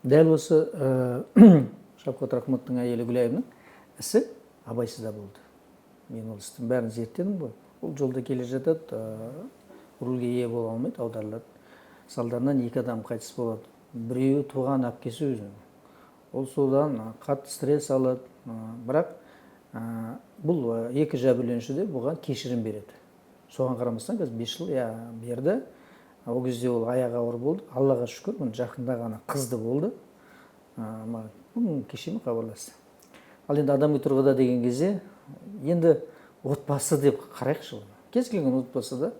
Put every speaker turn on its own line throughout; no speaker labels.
дәл осы Шавкат Рахматтың әйелі Гүлайымның ісі абайсызда болды. Мен ол істің бәрін зерттедім ғой. Ол жолда келе жатады, рульге ие бола алмайды, аударылады. Салдарынан 2 адам қайтыс болады. Біреуі туған әпкесі өзінің. Ол содан қатты стресс алады. Бірақ бұл 2 жәбірленуші де бұған кешірім береді. Соған қарамастан қазір 5 жыл берді. Ол кезде ол аяғы ауыр болды. Аллаға шүкір, жақында ғана қызды болды. Бұның кешемі хабарласты. Ал енді адами тұрғыда деген кезде, енді отбасы деп қарайықшы. Кез келген отбасыда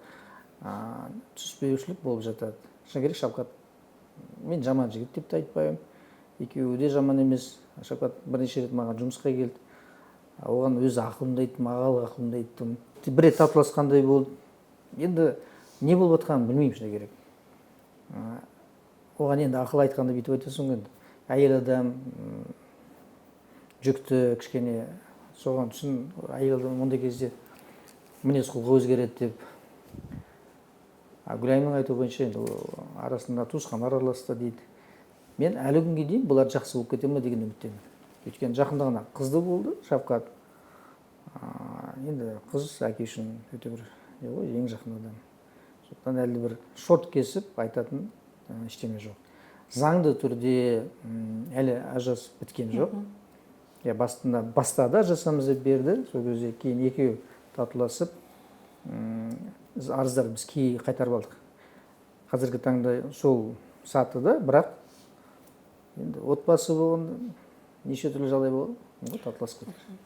түспеушілік болып жатады. Шыны керек, Шавкат мен жаман жігіт деп те айтпаймын. Екеуі де жаман емес. Шавкат бірнеше рет маған жұмысқа келді. Оған өзі ақылымды айттым, ағалық ақылымды айттым. Бір рет татуласқандай болды. Енді не болып жатқанын білмеймін, шыны керек. Оған енді ақыл айтқанда бүйтіп айтасың енді. Әйел адам жүкті кішкене, соған түсін, әйел адам ондай кезде мінез құлқы өзгереді деп. Гүлайымның айтуы бойынша енді арасында туысқан араласты дейді. Мен әлі күнге дейін бұлар жақсы болып кете ме деген үміттемін. Өйткені жақында ғана қызды болды Шавкат. Енді қыз әке үшін өте бір ең жақын адам. Сондықтан әлі бір шорт кесіп айтатын ештеме жоқ. Заңды түрде әлі ажырасып біткен жоқ. Бастады ажырасамыз деп берді. Сол кезде кейін екеуі татуласып, арыздар біз қайтарып алдық. Қазіргі таңда сол сатыда, бірақ енді отбасы болғанда неше түрлі жағдай болды, татуласып кетті.